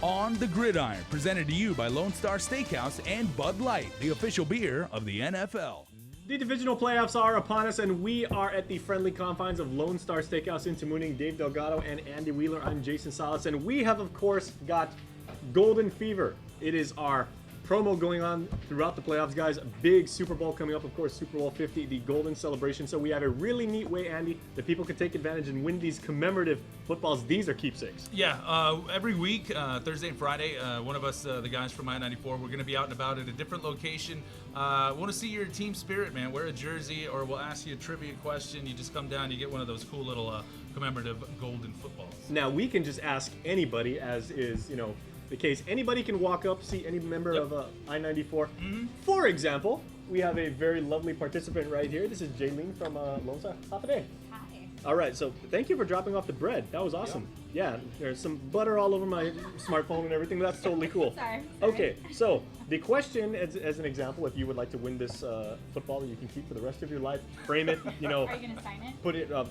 On the Gridiron, presented to you by Lone Star Steakhouse and Bud Light, the official beer of the NFL. The divisional playoffs are upon us, and we are at the friendly confines of Lone Star Steakhouse in Tamuning. Dave Delgado and Andy Wheeler. I'm Jason Salas, and we have, of course, got Golden Fever. It is our promo going on throughout the playoffs, guys. A big Super Bowl coming up, of course, Super Bowl 50, the Golden Celebration. So we have a really neat way, Andy, that people can take advantage and win these commemorative footballs. These are keepsakes. Yeah, every week, Thursday and Friday, one of us, the guys from I-94, we're going to be out and about at a different location. Want to see your team spirit, man. Wear a jersey, or we'll ask you a trivia question. You just come down, you get one of those cool little commemorative golden footballs. Now, we can just ask anybody, as is, the case. Anybody can walk up, see any member of I-94. For example, we have a very lovely participant right here. This is Jaylene from Lone Star. Half a day. Hi. All right, so thank you for dropping off the bread. That was awesome. Yeah, there's some butter all over my smartphone and everything. That's totally cool. Sorry. Okay, so the question, as an example, if you would like to win this football that you can keep for the rest of your life, frame it, Are you going to sign it? put it up.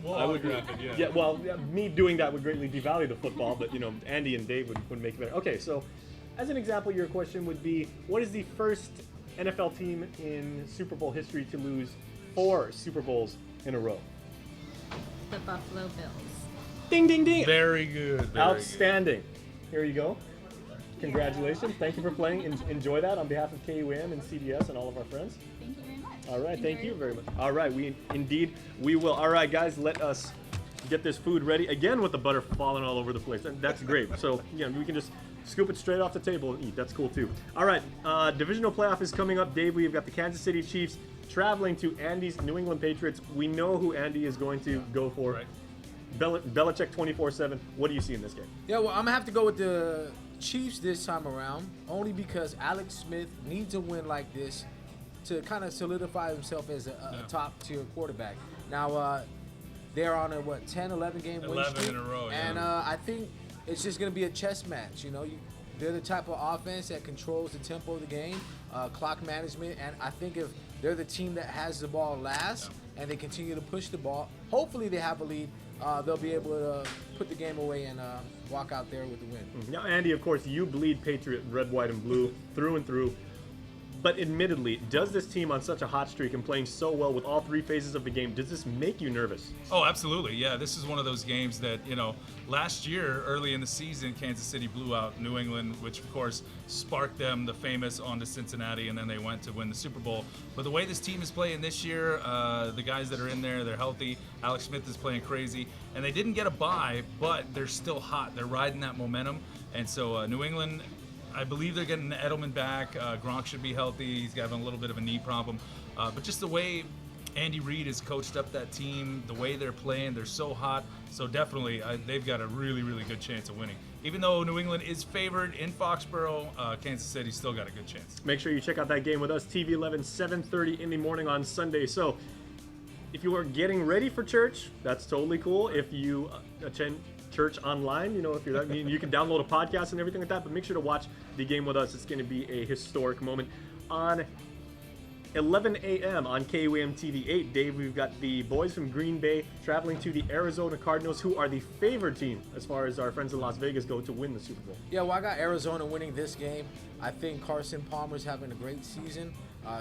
We'll I would autograph it, yeah. Well, me doing that would greatly devalue the football, but Andy and Dave would make it better. Okay, so as an example, your question would be, what is the first NFL team in Super Bowl history to lose 4 Super Bowls in a row? The Buffalo Bills. Ding, ding, ding. Very good. Very Outstanding. Here you go. Congratulations. Thank you for playing. Enjoy that on behalf of KUAM and CDS and all of our friends. Thank you very much. All right, thank you very much. All right, we will. All right, guys, let us get this food ready. Again, with the butter falling all over the place. That's great. So, we can just scoop it straight off the table and eat. That's cool, too. All right, divisional playoff is coming up. Dave, we've got the Kansas City Chiefs traveling to Andy's New England Patriots. We know who Andy is going to go for. Right. Belichick 24/7. What do you see in this game? Yeah, well, I'm going to have to go with the Chiefs this time around, only because Alex Smith needs a win like this to kind of solidify himself as a top-tier quarterback. Now, they're on a, 10, 11-game win 11 streak. in a row, And I think it's just going to be a chess match. They're the type of offense that controls the tempo of the game, clock management, and I think if they're the team that has the ball last and they continue to push the ball, hopefully they have a lead. They'll be able to put the game away and walk out there with the win. Now, Andy, of course, you bleed Patriot red, white, and blue through and through. But admittedly, does this team on such a hot streak and playing so well with all 3 phases of the game, does this make you nervous? Oh, absolutely. Yeah, this is one of those games that, last year, early in the season, Kansas City blew out New England, which, of course, sparked them the famous on to Cincinnati, and then they went to win the Super Bowl. But the way this team is playing this year, the guys that are in there, they're healthy. Alex Smith is playing crazy. And they didn't get a bye, but they're still hot. They're riding that momentum. And so New England, I believe they're getting Edelman back. Gronk should be healthy. He's having a little bit of a knee problem. But just the way Andy Reid has coached up that team, the way they're playing, they're so hot. So definitely, they've got a really, really good chance of winning. Even though New England is favored in Foxborough, Kansas City's still got a good chance. Make sure you check out that game with us, TV 11, 7:30 in the morning on Sunday. So if you are getting ready for church, that's totally cool. If you attend church online, if you're that, you can download a podcast and everything like that, but make sure to watch the game with us. It's going to be a historic moment. On 11 a.m. on KUAM TV 8, Dave, we've got the boys from Green Bay traveling to the Arizona Cardinals, who are the favored team as far as our friends in Las Vegas go to win the Super Bowl. Yeah, well, I got Arizona winning this game. I think Carson Palmer's having a great season.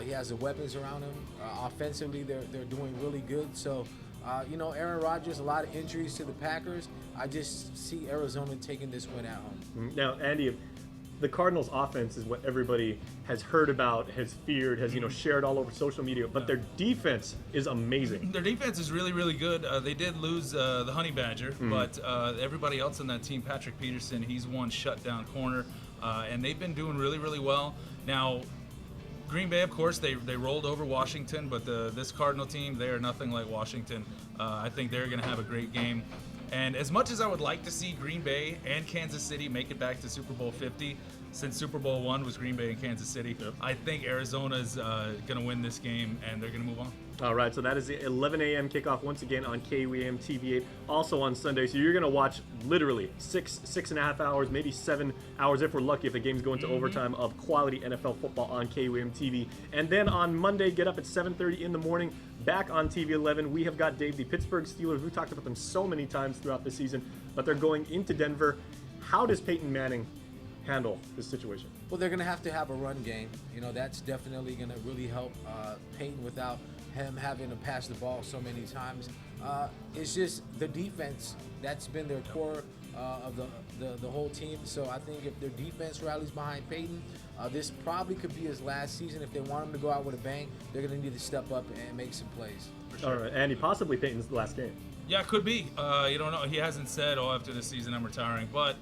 He has the weapons around him. Offensively, they're doing really good. So, Aaron Rodgers, a lot of injuries to the Packers. I just see Arizona taking this win at home. Now, Andy, the Cardinals' offense is what everybody has heard about, has feared, has shared all over social media. But their defense is amazing. Their defense is really, really good. They did lose the Honey Badger, but everybody else on that team, Patrick Peterson, he's one shutdown corner, and they've been doing really, really well. Now, Green Bay, of course, they rolled over Washington, but this Cardinal team, they are nothing like Washington. I think they're going to have a great game. And as much as I would like to see Green Bay and Kansas City make it back to Super Bowl 50, since Super Bowl 1 was Green Bay and Kansas City, I think Arizona's going to win this game, and they're going to move on. All right, so that is the 11 a.m. kickoff once again on KUAM TV 8, also on Sunday. So you're going to watch literally 6.5 hours, maybe 7 hours if we're lucky, if the game's going to overtime, of quality NFL football on KUAM TV. And then on Monday, get up at 7:30 in the morning, back on TV 11. We have got Dave, the Pittsburgh Steelers. We talked about them so many times throughout the season, but they're going into Denver. How does Peyton Manning handle this situation? Well, they're going to have a run game. You know, that's definitely going to really help Peyton without him having to pass the ball so many times. It's just the defense. That's been their core of the whole team. So I think if their defense rallies behind Peyton, this probably could be his last season. If they want him to go out with a bang, they're going to need to step up and make some plays. All right, Andy, possibly Peyton's last game. Yeah, could be. You don't know. He hasn't said, "Oh, after this season, I'm retiring." But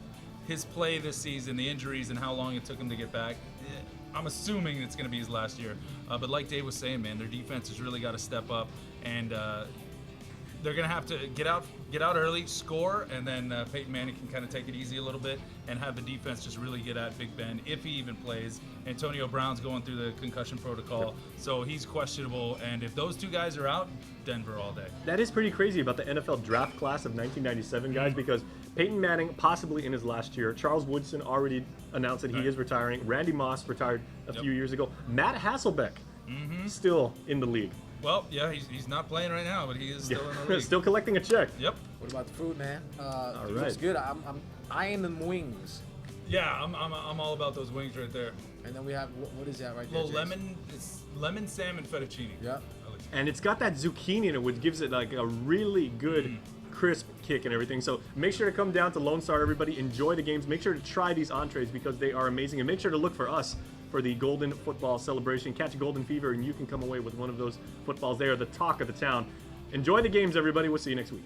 his play this season, the injuries, and how long it took him to get back, I'm assuming it's going to be his last year. But like Dave was saying, man, their defense has really got to step up, and they're going to have to get out early, score, and then Peyton Manning can kind of take it easy a little bit and have the defense just really get at Big Ben if he even plays. Antonio Brown's going through the concussion protocol, so he's questionable. And if those two guys are out, Denver all day. That is pretty crazy about the NFL draft class of 1997, guys, because Peyton Manning possibly in his last year. Charles Woodson already announced that he is retiring. Randy Moss retired a few years ago. Matt Hasselbeck still in the league. Well, yeah, he's not playing right now, but he is still in the league. Still collecting a check. Yep. What about the food, man? All It right. looks good. I'm eyeing them wings. Yeah, I'm all about those wings right there. And then we have, what is that right there? Little Jason? it's lemon salmon fettuccine. Yep. And it's got that zucchini in it, which gives it like a really good crisp kick and everything. So make sure to come down to Lone Star, everybody. Enjoy the games. Make sure to try these entrees because they are amazing. And make sure to look for us for the Golden Football Celebration. Catch a Golden Fever and you can come away with one of those footballs. They are the talk of the town. Enjoy the games, everybody. We'll see you next week.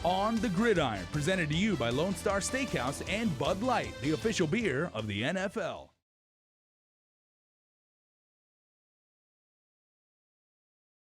On the Gridiron, presented to you by Lone Star Steakhouse and Bud Light, the official beer of the NFL.